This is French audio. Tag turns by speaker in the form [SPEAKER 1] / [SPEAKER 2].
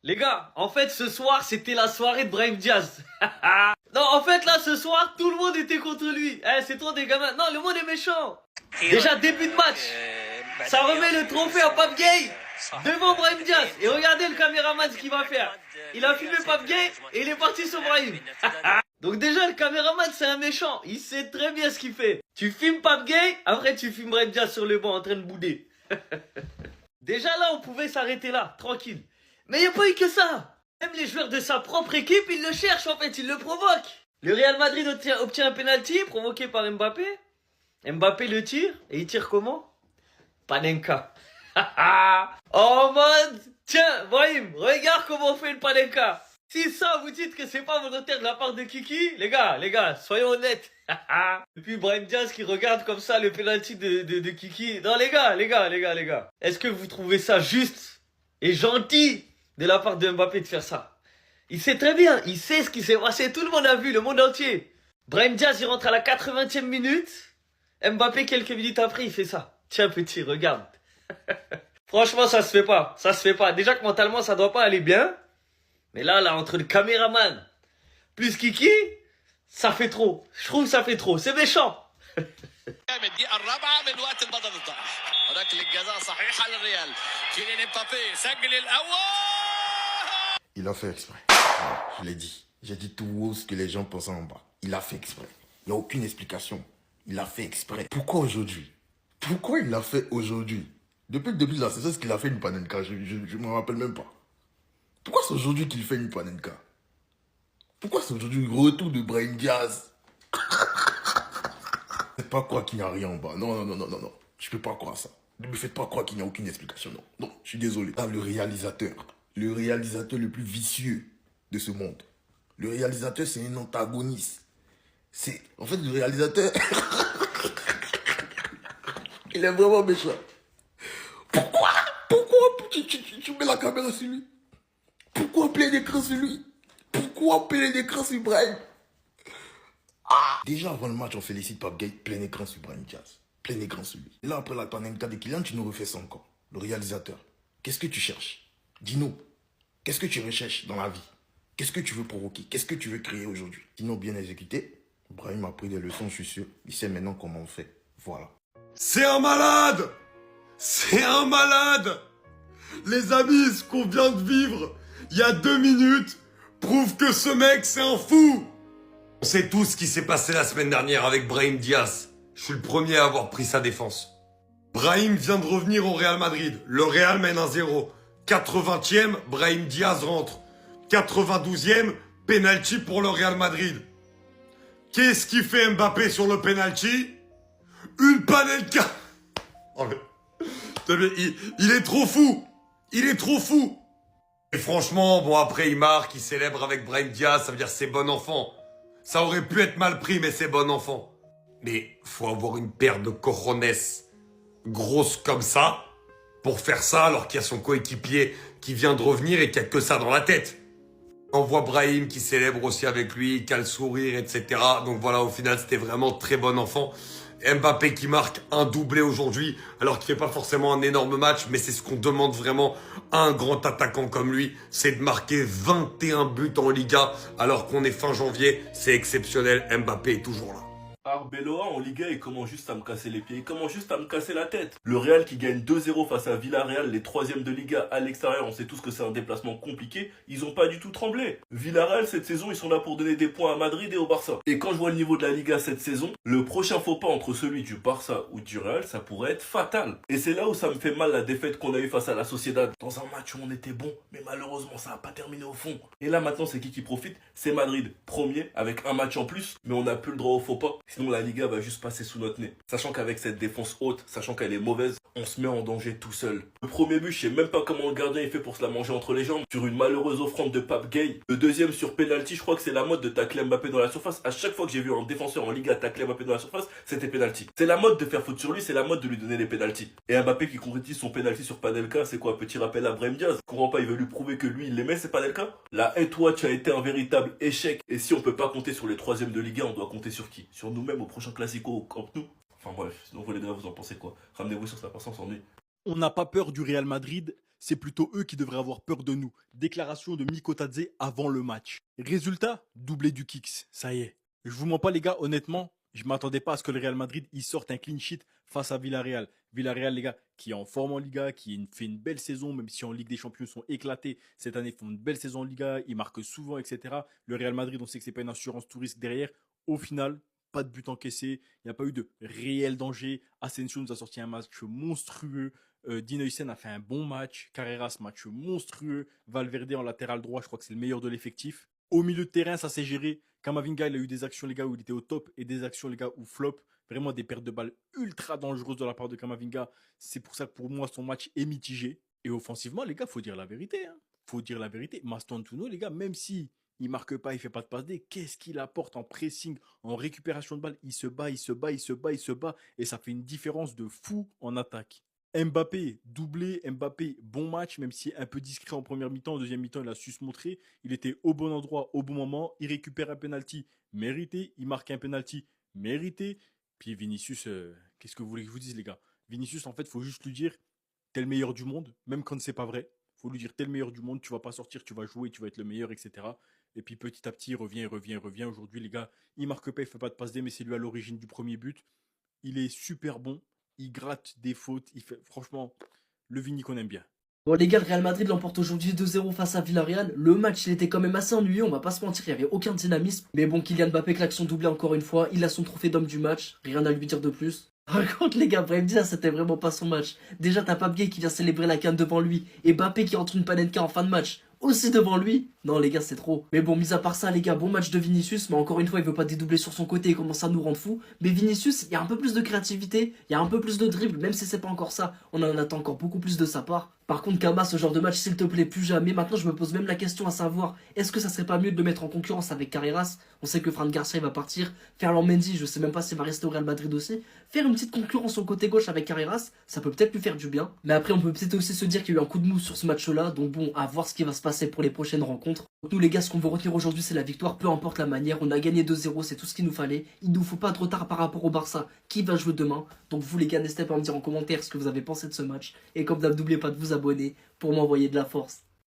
[SPEAKER 1] Les gars, en fait, ce soir, c'était la soirée de Brahim Diaz. Non, en fait, là, ce soir, tout le monde était contre lui. Eh, c'est trop des gamins. Non, le monde est méchant. Déjà, début de match, ça remet le trophée à Pape Gueye devant Brahim Diaz. Et regardez le caméraman ce qu'il va faire. Il a filmé Pape Gueye et il est parti sur Brahim. Donc déjà, le caméraman, c'est un méchant. Il sait très bien ce qu'il fait. Tu filmes Pape Gueye, après tu filmes Brahim Diaz sur le banc en train de bouder. Déjà là, on pouvait s'arrêter là, tranquille. Mais il n'y a pas eu que ça. Même les joueurs de sa propre équipe, ils le cherchent en fait, ils le provoquent. Le Real Madrid obtient un penalty provoqué par Mbappé. Mbappé le tire, et il tire comment? Panenka. En mode, tiens, Brahim, regarde comment on fait le Panenka. Si ça, vous dites que c'est pas volontaire de la part de Kiki, les gars, soyons honnêtes. Et puis Brahim Diaz qui regarde comme ça le penalty de Kiki. Non, les gars. Est-ce que vous trouvez ça juste et gentil de la part de Mbappé de faire ça? Il sait très bien, il sait ce qui s'est passé. Tout le monde a vu, le monde entier. Brahim Diaz, il rentre à la 80e minute. Mbappé, quelques minutes après, il fait ça. Tiens, petit, regarde. Franchement, ça se fait pas. Ça se fait pas. Déjà que mentalement, ça doit pas aller bien. Mais là, entre le caméraman plus Kiki, ça fait trop. Je trouve que ça fait trop. C'est méchant.
[SPEAKER 2] Il a fait exprès. Je l'ai dit. J'ai dit tout ce que les gens pensaient en bas. Il a fait exprès. Il n'y a aucune explication. Il a fait exprès. Pourquoi aujourd'hui? Pourquoi il l'a fait aujourd'hui? Depuis le début de la saison, est-ce qu'il a fait une panenka? Je ne me rappelle même pas. Pourquoi c'est aujourd'hui qu'il fait une panenka? Pourquoi c'est aujourd'hui le retour de Brahim Diaz? Faites pas croire qu'il n'y a rien en bas. Non. Je peux pas croire ça. Ne me faites pas croire qu'il n'y a aucune explication. Non, je suis désolé. Ah, le réalisateur le plus vicieux de ce monde. Le réalisateur, c'est un antagoniste. En fait, le réalisateur, il est vraiment méchant. Pourquoi tu mets la caméra sur lui? Pourquoi plein d'écran sur lui? Pourquoi plein d'écran sur Brahim? Déjà avant le match, on félicite Pape Gueye, plein écran sur Brahim Diaz. Plein écran sur lui. Et là, après la panenka de Kylian, tu nous refais ça encore. Le réalisateur. Qu'est-ce que tu cherches? Dis-nous. Qu'est-ce que tu recherches dans la vie? Qu'est-ce que tu veux provoquer? Qu'est-ce que tu veux créer aujourd'hui? Sinon, bien exécuté, Brahim a pris des leçons, je suis sûr. Il sait maintenant comment on fait. Voilà.
[SPEAKER 3] C'est un malade! C'est un malade! Les amis, ce qu'on vient de vivre il y a 2 minutes prouve que ce mec, c'est un fou! On sait tous ce qui s'est passé la semaine dernière avec Brahim Diaz. Je suis le premier à avoir pris sa défense. Brahim vient de revenir au Real Madrid. Le Real mène 1-0. 80e, Brahim Diaz rentre. 92e, penalty pour le Real Madrid. Qu'est-ce qu'il fait Mbappé sur le penalty? Une panenka. Oh mais... Il est trop fou. Il est trop fou. Et franchement, bon après il marque, il célèbre avec Brahim Diaz, ça veut dire c'est bon enfant. Ça aurait pu être mal pris, mais c'est bon enfant. Mais faut avoir une paire de cojones grosses comme ça pour faire ça alors qu'il y a son coéquipier qui vient de revenir et qui a que ça dans la tête. On voit Brahim qui célèbre aussi avec lui, qui a le sourire, etc. Donc voilà, au final, c'était vraiment très bon enfant. Mbappé qui marque un doublé aujourd'hui, alors qu'il fait pas forcément un énorme match, mais c'est ce qu'on demande vraiment à un grand attaquant comme lui, c'est de marquer 21 buts en Liga, alors qu'on est fin janvier, c'est exceptionnel, Mbappé est toujours là.
[SPEAKER 4] Arbeloa en Liga, il commence juste à me casser les pieds, il commence juste à me casser la tête. Le Real qui gagne 2-0 face à Villarreal, les 3e de Liga à l'extérieur, on sait tous que c'est un déplacement compliqué, ils ont pas du tout tremblé. Villarreal, cette saison, ils sont là pour donner des points à Madrid et au Barça. Et quand je vois le niveau de la Liga cette saison, le prochain faux pas entre celui du Barça ou du Real, ça pourrait être fatal. Et c'est là où ça me fait mal la défaite qu'on a eue face à la Sociedad. Dans un match où on était bon, mais malheureusement ça n'a pas terminé au fond. Et là maintenant, c'est qui profite? C'est Madrid, premier, avec un match en plus, mais on n'a plus le droit au faux pas. Sinon la Liga va juste passer sous notre nez. Sachant qu'avec cette défense haute, sachant qu'elle est mauvaise, on se met en danger tout seul. Le premier but, je sais même pas comment le gardien il fait pour se la manger entre les jambes, sur une malheureuse offrande de Pape Gueye. Le deuxième sur penalty, je crois que c'est la mode de tacler Mbappé dans la surface. À chaque fois que j'ai vu un défenseur en Liga tacler Mbappé dans la surface, c'était penalty. C'est la mode de faire faute sur lui, c'est la mode de lui donner les penalties. Et Mbappé qui concrétise son penalty sur Panelka, c'est quoi? Petit rappel à Brahim Diaz. Comprends pas, il veut lui prouver que lui il l'aimait, c'est Panelka. La head watch a été un véritable échec. Et si on peut pas compter sur les 3e de Liga, on doit compter sur qui? Sur nous-mêmes au prochain Classico au Camp Nou. Enfin bref, sinon vous les gars, vous en pensez quoi? Ramenez-vous sur sa patience en nuit.
[SPEAKER 5] On n'a pas peur du Real Madrid. c'est plutôt eux qui devraient avoir peur de nous. Déclaration de Miko Tadze avant le match. Résultat, doublé du Kicks. Ça y est. Je vous mens pas les gars, honnêtement, je m'attendais pas à ce que le Real Madrid il sorte un clean sheet face à Villarreal. Villarreal les gars, qui est en forme en Liga, qui fait une belle saison, même si en Ligue des Champions ils sont éclatés. Cette année ils font une belle saison en Liga, ils marquent souvent, etc. Le Real Madrid, on sait que c'est pas une assurance tout risque derrière. Au final, pas de but encaissé, il n'y a pas eu de réel danger. Asensio nous a sorti un match monstrueux. Dean Huijsen a fait un bon match. Carreras, match monstrueux. Valverde en latéral droit, je crois que c'est le meilleur de l'effectif. Au milieu de terrain, ça s'est géré. Kamavinga, il a eu des actions, les gars, où il était au top et des actions, les gars, où flop. Vraiment des pertes de balles ultra dangereuses de la part de Kamavinga. C'est pour ça que pour moi, son match est mitigé. Et offensivement, les gars, faut dire la vérité. Faut dire la vérité. Mastantuono, les gars, même si il marque pas, il fait pas de passe D, qu'est-ce qu'il apporte en pressing, en récupération de balles? Il se bat, il se bat, il se bat, il se bat. Et ça fait une différence de fou en attaque. Mbappé, doublé, Mbappé, bon match, même si un peu discret en première mi-temps. En deuxième mi-temps, il a su se montrer. Il était au bon endroit, au bon moment. Il récupère un penalty mérité. Il marque un penalty mérité. Puis Vinicius, qu'est-ce que vous voulez que je vous dise, les gars? Vinicius, en fait, il faut juste lui dire, t'es le meilleur du monde, même quand c'est pas vrai. Il faut lui dire, t'es le meilleur du monde, tu vas pas sortir, tu vas jouer, tu vas être le meilleur, etc. Et puis petit à petit, il revient. Aujourd'hui, les gars, il marque pas, il fait pas de passe D, mais c'est lui à l'origine du premier but. Il est super bon. Il gratte des fautes. Il fait, franchement, le Vini qu'on aime bien.
[SPEAKER 1] Bon les gars, le Real Madrid l'emporte aujourd'hui 2-0 face à Villarreal. Le match il était quand même assez ennuyeux, on va pas se mentir, il n'y avait aucun dynamisme. Mais bon, Kylian Mbappé claque son doublé encore une fois, il a son trophée d'homme du match, rien à lui dire de plus. Par contre les gars, Brahim Diaz c'était vraiment pas son match. Déjà t'as Pape Gueye qui vient célébrer la canne devant lui, et Mbappé qui rentre une panenka en fin de match, aussi devant lui. Non les gars c'est trop. Mais bon, mis à part ça les gars, bon match de Vinicius, mais encore une fois il veut pas dédoubler sur son côté et commence à nous rendre fous. Mais Vinicius, il y a un peu plus de créativité, il y a un peu plus de dribble, même si c'est pas encore ça, on en attend encore beaucoup plus de sa part. Par contre Kama, ce genre de match s'il te plaît plus jamais. Maintenant je me pose même la question à savoir, est-ce que ça serait pas mieux de le mettre en concurrence avec Carreras? On sait que Fran Garcia il va partir, Ferland Mendy je sais même pas s'il va rester au Real Madrid aussi. Faire une petite concurrence au côté gauche avec Carreras, ça peut peut-être lui faire du bien. Mais après on peut peut-être aussi se dire qu'il y a eu un coup de mou sur ce match là, donc bon, à voir ce qui va se passer pour les prochaines rencontres. Donc nous les gars, ce qu'on veut retenir aujourd'hui c'est la victoire, peu importe la manière. On a gagné 2-0, c'est tout ce qu'il nous fallait. Il nous faut pas de retard par rapport au Barça qui va jouer demain. Donc vous les gars, n'hésitez pas à me dire en commentaire ce que vous avez pensé de ce match. Et comme d'hab, n'oubliez pas de vous abonner pour m'envoyer de la force.